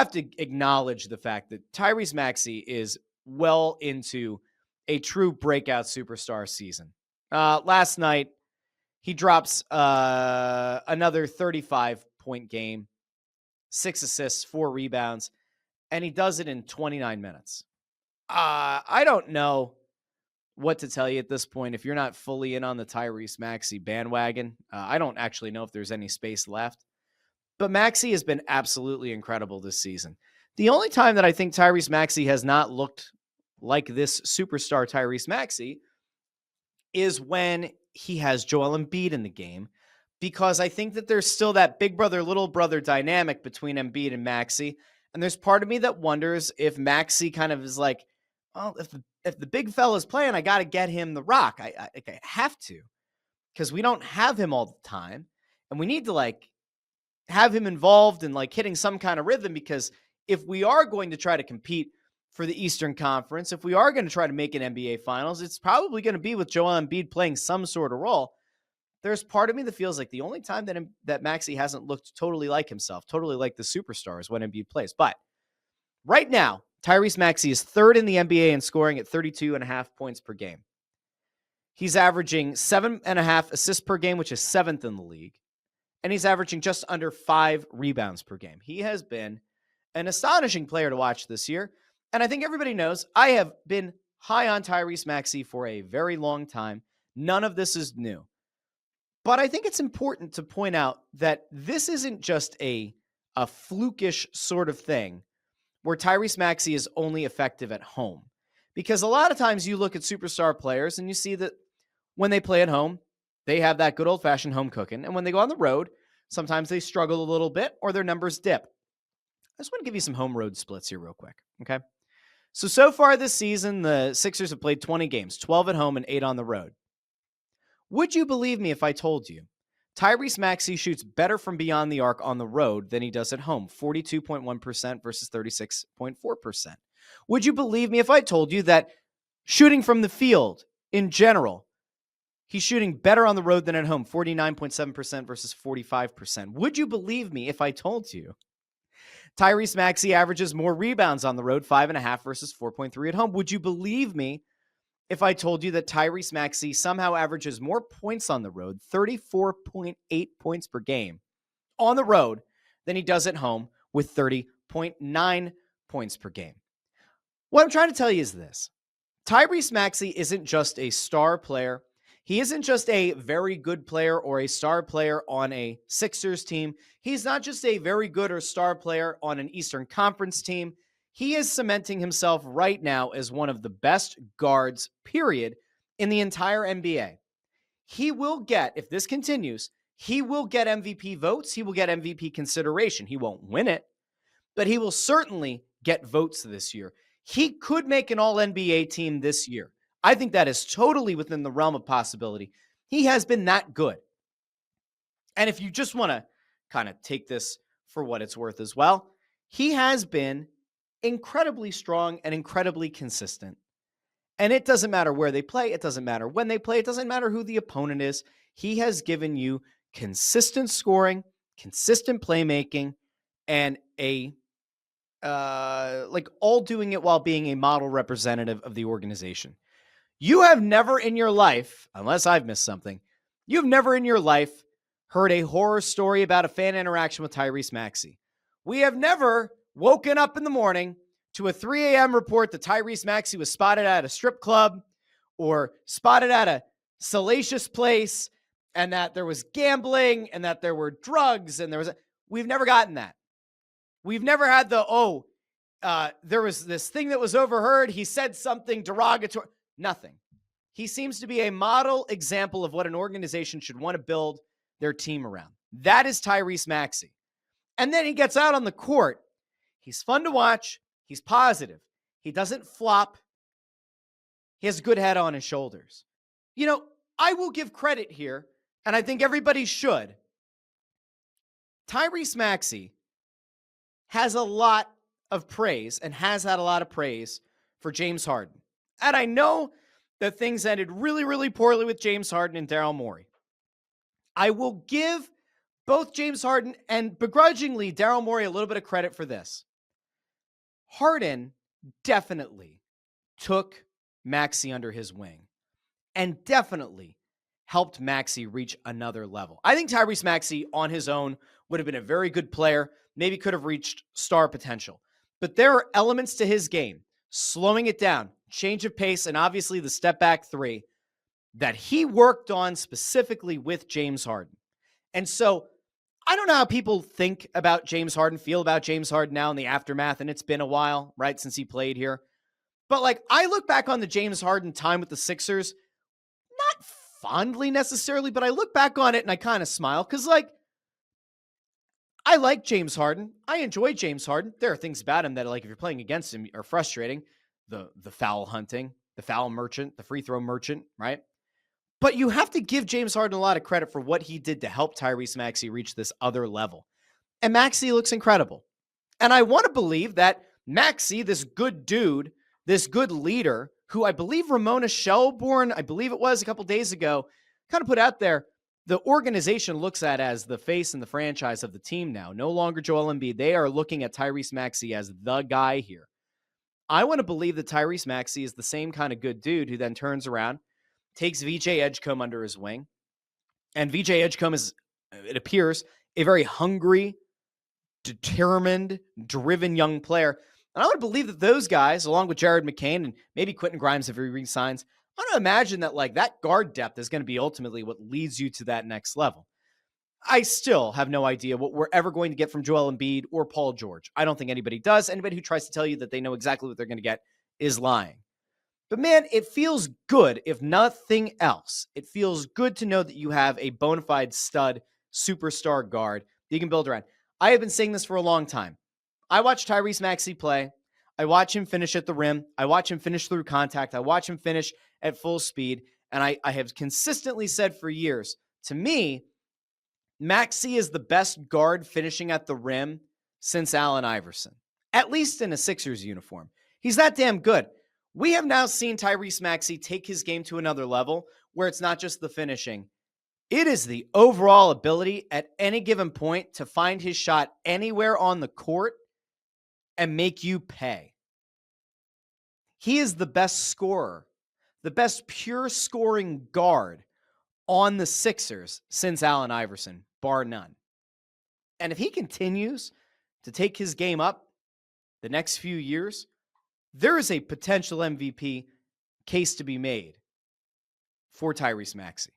have to acknowledge the fact that Tyrese Maxey is well into a true breakout superstar season. Last night, he drops another 35-point game, 6 assists, 4 rebounds, and he does it in 29 minutes. I don't know what to tell you at this point if you're not fully in on the Tyrese Maxey bandwagon. I don't actually know if there's any space left. But Maxey has been absolutely incredible this season. The only time that I think Tyrese Maxey has not looked like this superstar Tyrese Maxey is when he has Joel Embiid in the game, because I think that there's still that big brother, little brother dynamic between Embiid and Maxey. And there's part of me that wonders if Maxey kind of is like, well, if the big fella's playing, I got to get him the rock. I have to, because we don't have him all the time. And we need to have him involved in hitting some kind of rhythm, because if we are going to try to compete for the Eastern Conference, if we are going to try to make an NBA Finals, it's probably going to be with Joel Embiid playing some sort of role. There's part of me that feels like the only time that Maxey hasn't looked totally like himself, totally like the superstar, is when Embiid plays. But right now, Tyrese Maxey is third in the NBA in scoring at 32.5 points per game. He's averaging 7.5 assists per game, which is 7th in the league. And he's averaging just under 5 rebounds per game. He has been an astonishing player to watch this year. And I think everybody knows I have been high on Tyrese Maxey for a very long time. None of this is new. But I think it's important to point out that this isn't just a flukish sort of thing where Tyrese Maxey is only effective at home. Because a lot of times you look at superstar players and you see that when they play at home, they have that good old-fashioned home cooking. And when they go on the road, sometimes they struggle a little bit or their numbers dip. I just want to give you some home road splits here real quick, okay? So far this season, the Sixers have played 20 games, 12 at home and 8 on the road. Would you believe me if I told you Tyrese Maxey shoots better from beyond the arc on the road than he does at home, 42.1% versus 36.4%? Would you believe me if I told you that shooting from the field in general, he's shooting better on the road than at home, 49.7% versus 45%? Would you believe me if I told you Tyrese Maxey averages more rebounds on the road, 5.5 versus 4.3 at home? Would you believe me if I told you that Tyrese Maxey somehow averages more points on the road, 34.8 points per game on the road, than he does at home with 30.9 points per game? What I'm trying to tell you is this. Tyrese Maxey isn't just a star player. He isn't just a very good player or a star player on a Sixers team. He's not just a very good or star player on an Eastern Conference team. He is cementing himself right now as one of the best guards, period, in the entire NBA. He will get, if this continues, he will get MVP votes. He will get MVP consideration. He won't win it, but he will certainly get votes this year. He could make an All-NBA team this year. I think that is totally within the realm of possibility. He has been that good. And if you just want to kind of take this for what it's worth as well, he has been incredibly strong and incredibly consistent. And it doesn't matter where they play. It doesn't matter when they play. It doesn't matter who the opponent is. He has given you consistent scoring, consistent playmaking, and all doing it while being a model representative of the organization. You have never in your life, unless I've missed something, you've never in your life heard a horror story about a fan interaction with Tyrese Maxey. We have never woken up in the morning to a 3 a.m. report that Tyrese Maxey was spotted at a strip club or spotted at a salacious place and that there was gambling and that there were drugs and we've never gotten that. We've never had there was this thing that was overheard. He said something derogatory. Nothing. He seems to be a model example of what an organization should want to build their team around. That is Tyrese Maxey. And then he gets out on the court. He's fun to watch. He's positive. He doesn't flop. He has a good head on his shoulders. I will give credit here, and I think everybody should. Tyrese Maxey has a lot of praise and has had a lot of praise for James Harden. And I know that things ended really, really poorly with James Harden and Daryl Morey. I will give both James Harden and begrudgingly Daryl Morey a little bit of credit for this. Harden definitely took Maxey under his wing and definitely helped Maxey reach another level. I think Tyrese Maxey on his own would have been a very good player, maybe could have reached star potential. But there are elements to his game, slowing it down, change of pace, and obviously the step back three that he worked on specifically with James Harden. And so I don't know how people think about James Harden, feel about James Harden now in the aftermath, and it's been a while, right, since he played here. But like, I look back on the James Harden time with the Sixers, not fondly necessarily, but I look back on it and I kind of smile because, like, I like James Harden. I enjoy James Harden. There are things about him that, like, if you're playing against him, are frustrating. The foul hunting, the foul merchant, the free throw merchant, right? But you have to give James Harden a lot of credit for what he did to help Tyrese Maxey reach this other level. And Maxey looks incredible. And I want to believe that Maxey, this good dude, this good leader, who I believe Ramona Shelburne, I believe it was a couple days ago, kind of put out there, the organization looks at as the face and the franchise of the team now. No longer Joel Embiid. They are looking at Tyrese Maxey as the guy here. I want to believe that Tyrese Maxey is the same kind of good dude who then turns around, takes VJ Edgecombe under his wing. And VJ Edgecombe is, it appears, a very hungry, determined, driven young player. And I would believe that those guys, along with Jared McCain and maybe Quentin Grimes if he re-signs, I don't imagine that like that guard depth is going to be ultimately what leads you to that next level. I still have no idea what we're ever going to get from Joel Embiid or Paul George. I don't think anybody does. Anybody who tries to tell you that they know exactly what they're going to get is lying. But man, it feels good, if nothing else. It feels good to know that you have a bona fide stud superstar guard that you can build around. I have been saying this for a long time. I watch Tyrese Maxey play. I watch him finish at the rim. I watch him finish through contact. I watch him finish at full speed. And I have consistently said for years, to me, Maxey is the best guard finishing at the rim since Allen Iverson, at least in a Sixers uniform. He's that damn good. We have now seen Tyrese Maxey take his game to another level where it's not just the finishing. It is the overall ability at any given point to find his shot anywhere on the court and make you pay. He is the best scorer, the best pure scoring guard on the Sixers since Allen Iverson, bar none. And if he continues to take his game up the next few years, there is a potential MVP case to be made for Tyrese Maxey.